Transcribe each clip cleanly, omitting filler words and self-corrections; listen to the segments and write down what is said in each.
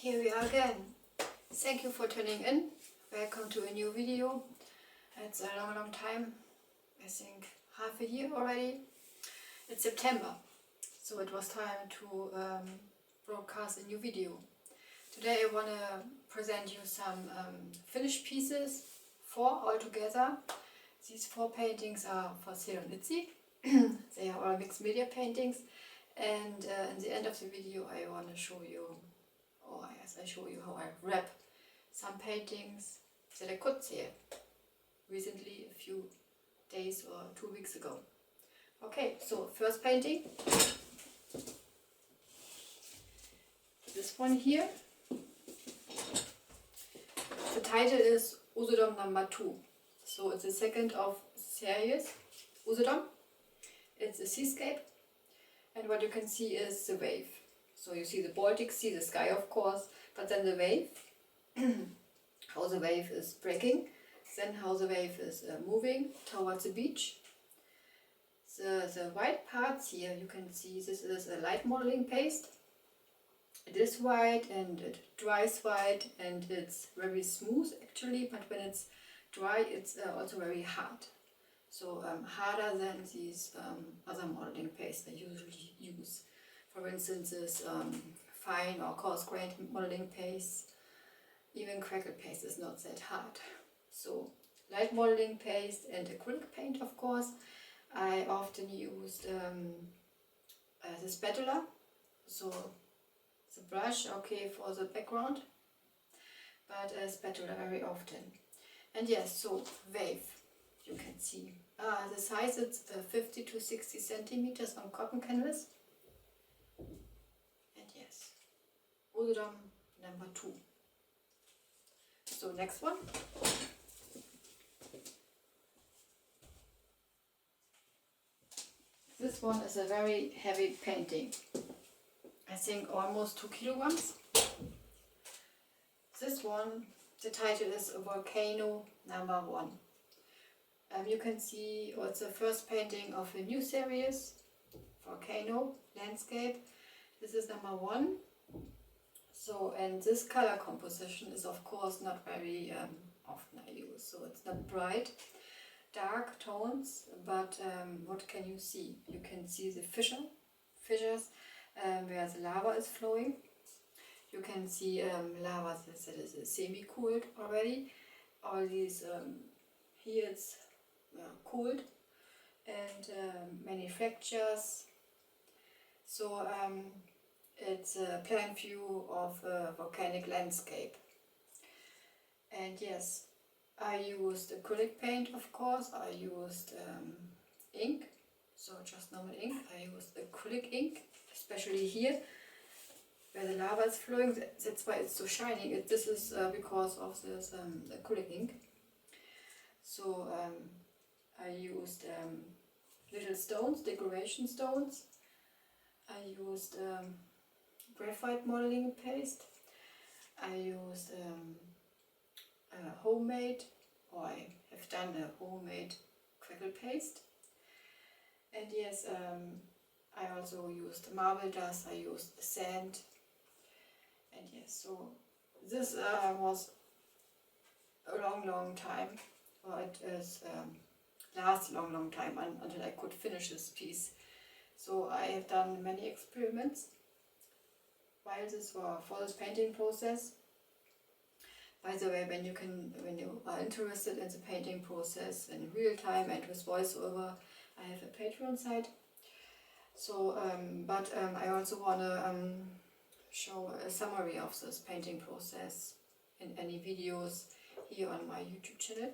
Here we are again. Thank you for tuning in. Welcome to a new video. It's a long time, I think half a year already. It's September, so it was time to broadcast a new video. Today I want to present you some finished pieces, 4 altogether. These 4 paintings are for sale on Etsy. They are all mixed media paintings, and in the end of the video I want to show you, or yes, I show you how I wrap some paintings that I could sell recently, a few days or 2 weeks ago. Okay, so first painting, this one here. The title is Usedom number 2. So it's the second of series, Usedom. It's a seascape, and what you can see is the wave. So you see the Baltic Sea, the sky of course, but then the wave, how the wave is breaking, then how the wave is moving towards the beach. The white parts here, you can see this is a light modeling paste. It is white and it dries white and it's very smooth actually, but when it's dry it's also very hard. So harder than these other modeling pastes I usually use. For instance, this fine or coarse-grained modeling paste, even crackle paste is not that hard. So light modeling paste and acrylic paint, of course. I often used the spatula, so the brush, okay, for the background, but a spatula very often. And yes, so wave, you can see. The size is 50 to 60 centimeters on cotton canvas. And yes, Usedom number 2. So next one. This one is a very heavy painting. I think almost 2 kilograms. This one, the title is Volcano number 1. You can see it's the first painting of a new series, Volcano Landscape. This is number 1. So, and this color composition is of course not very often I use. So it's not bright, dark tones, but what can you see? You can see the fissures where the lava is flowing. You can see lava that is semi-cooled already. All these, here it's cooled, and many fractures. So it's a plan view of a volcanic landscape. And yes, I used acrylic paint, of course. I used ink, so just normal ink. I used acrylic ink, especially here where the lava is flowing. That's why it's so shining. This is because of this acrylic ink. So I used little stones, decoration stones. I used graphite modeling paste. I used homemade, or I have done a homemade crackle paste. And yes, I also used marble dust, I used sand. And yes, so this was a long time, or it is lasts a long time until I could finish this piece. So I have done many experiments while for this painting process. By the way, when you are interested in the painting process in real time and with voiceover, I have a Patreon site. So, I also want to show a summary of this painting process in any videos here on my YouTube channel.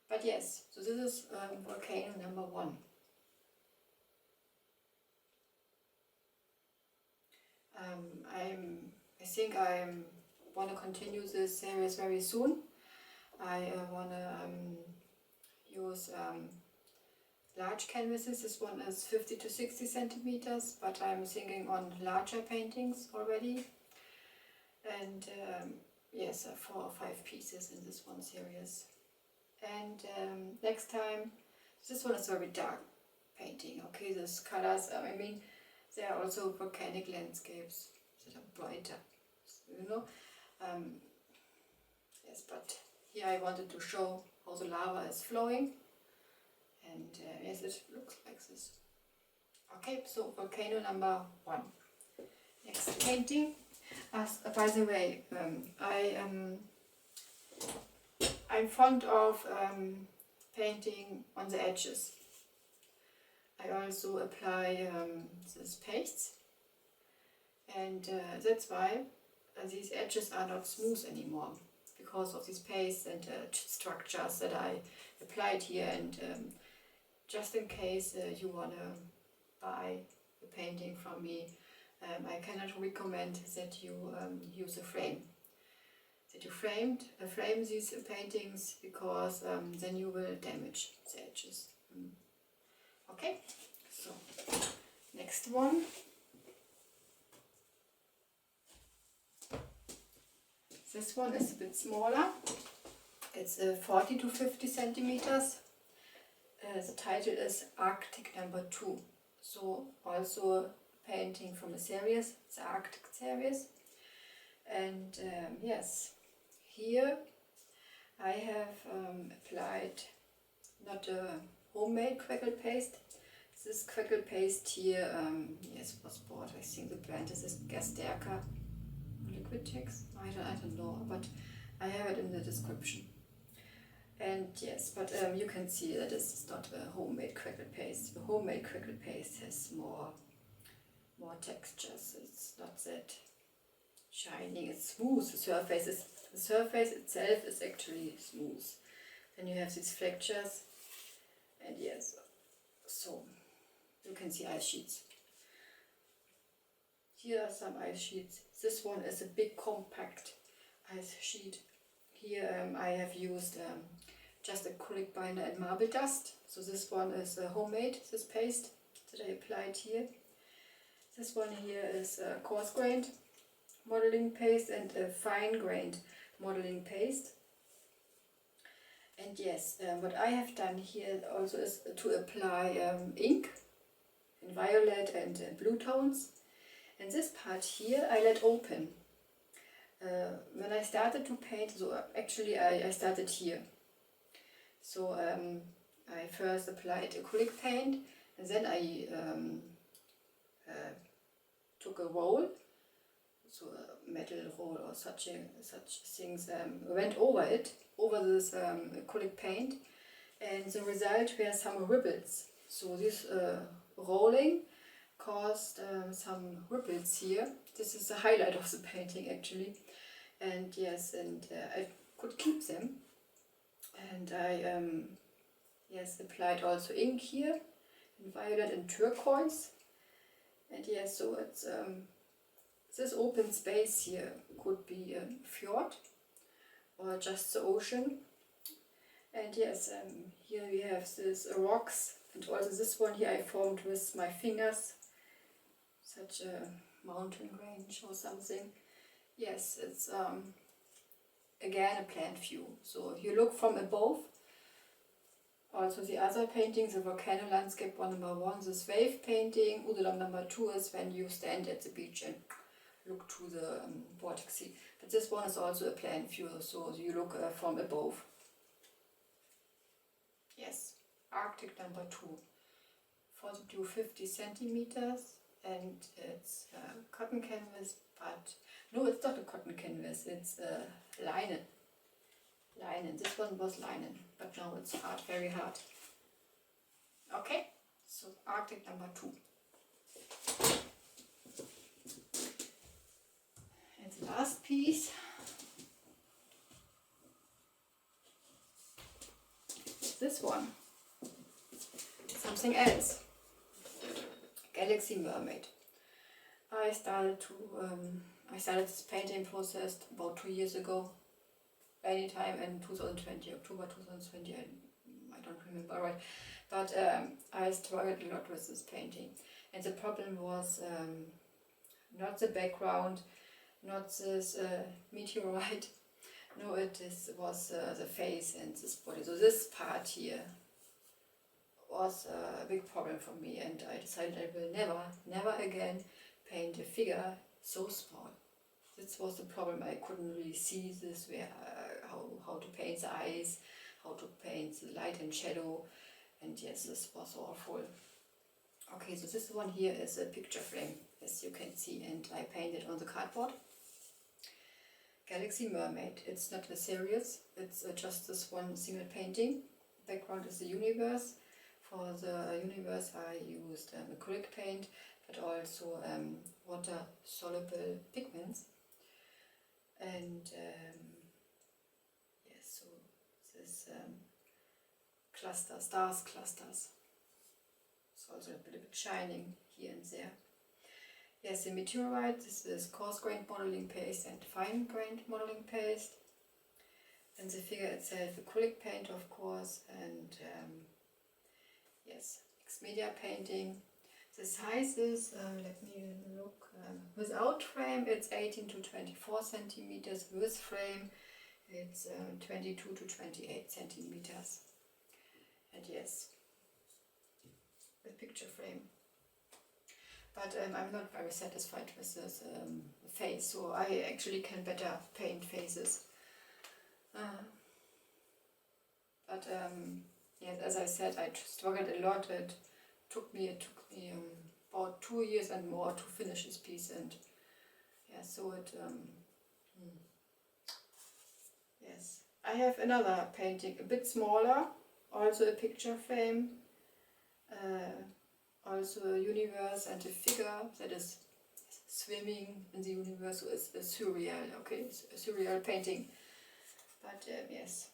But yes, so this is Volcano number 1. I think I want to continue this series very soon. I want to use large canvases. This one is 50 to 60 centimeters, but I'm thinking on larger paintings already. And yes, 4 or 5 pieces in this one series. And next time, this one is very dark painting. Okay, these colors, I mean, there are also volcanic landscapes that are brighter. you know. Yes, but here I wanted to show how the lava is flowing, and yes, it looks like this. Okay, so volcano number 1. Next painting. By the way, I'm fond of painting on the edges. I also apply this paste, and that's why these edges are not smooth anymore, because of these paste and structures that I applied here. And just in case you want to buy a painting from me, I cannot recommend that you use a frame. That you frame these paintings, because then you will damage the edges. Okay, so next one. This one is a bit smaller. It's 40 to 50 centimeters. The title is Arctic number 2. So also a painting from a series, the Arctic series. And yes, here I have applied not a homemade crackle paste. This crackle paste here, yes, was bought. I think the brand is Gehrke liquid text. I don't know, but I have it in the description. And yes, but you can see that this is not a homemade crackle paste. The homemade crackle paste has more textures. It's not that shining. It's smooth. The surface itself is actually smooth. Then you have these flexures, and yes, so you can see ice sheets. Here are some ice sheets. This one is a big compact ice sheet. Here I have used just acrylic binder and marble dust. So this one is homemade, this paste that I applied here. This one here is coarse grained modeling paste and a fine grained modeling paste. And yes, what I have done here also is to apply ink in violet and blue tones. And this part here I let open. When I started to paint, so actually I started here. So I first applied acrylic paint, and then I took a roll, so a metal roll or such things, went over this acrylic paint, and the result were some ripples. So this rolling caused some ripples here. This is the highlight of the painting actually. And yes, and I could keep them, and I yes, applied also ink here in violet and turquoise. And yes, so it's this open space here could be a fjord or just the ocean. And yes, here we have this rocks, and also this one here I formed with my fingers, such a mountain range or something. Yes, it's again a plan view. So if you look from above, also the other paintings, the Volcano Landscape one number 1, this wave painting, Udelam number 2 is when you stand at the beach and look to the Baltic Sea. But this one is also a plan view, so you look from above. Yes, Arctic number 2, 40 to 50 centimeters, and it's cotton canvas, but no, it's not a cotton canvas, it's linen. This one was linen, but now it's hard, very hard. Okay, so Arctic number 2. And the last piece, this one, something else, Galaxy Mermaid. I started this painting process about 2 years ago, anytime in 2020, October 2020, I don't remember right, but I struggled a lot with this painting, and the problem was not the background, not this meteorite, no, was the face and this body. So this part here was a big problem for me, and I decided I will never again paint a figure so small. This was the problem. I couldn't really see this, where how to paint the eyes, how to paint the light and shadow, and yes, this was awful. Okay, so this one here is a picture frame, as you can see, and I painted on the cardboard. Galaxy Mermaid. It's not a series, it's just this one single painting. Background is the universe. For the universe I used acrylic paint, but also water soluble pigments. And yes, so this stars clusters. It's also a little bit shining here and there. Yes, the meteorite, this is coarse-grained modeling paste and fine-grained modeling paste. And the figure itself, acrylic paint of course, and yes, mixed media painting. The sizes, let me look, without frame it's 18 to 24 centimeters, with frame it's 22 to 28 centimeters. And yes, with picture frame. But I'm not very satisfied with this face, so I actually can better paint faces. But yes, as I said, I struggled a lot. It took me about 2 years and more to finish this piece, and yeah, so it yes. I have another painting, a bit smaller, also a picture frame, also a universe and a figure that is swimming in the universe, so it's a surreal, okay, it's a surreal painting. But yes,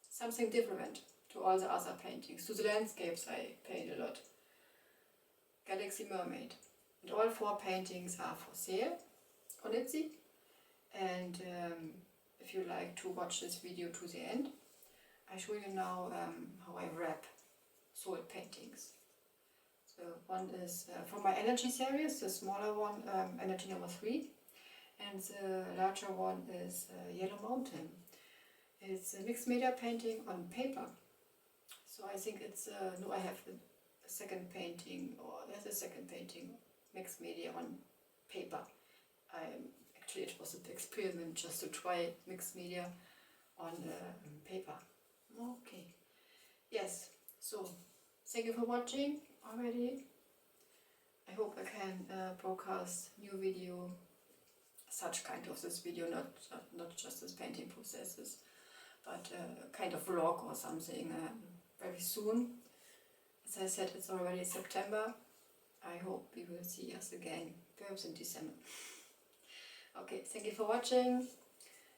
something different to all the other paintings. To the landscapes I paint a lot. Galaxy Mermaid. And all 4 paintings are for sale on Etsy. And if you like to watch this video to the end, I show you now how I wrap sold paintings. So one is from my energy series, the smaller one, energy number 3. And the larger one is Yellow Mountain. It's a mixed media painting on paper. So I think it's, no, I have a second painting, or there's a second painting, mixed media on paper. Actually it was an experiment just to try mixed media on paper. Okay, yes, so thank you for watching already. I hope I can broadcast new video, such kind of this video, not just this painting processes, but kind of vlog or something very soon. As I said, it's already September. I hope we will see us again, perhaps in December. Okay, thank you for watching.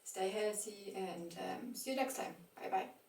Stay healthy and see you next time. Bye bye.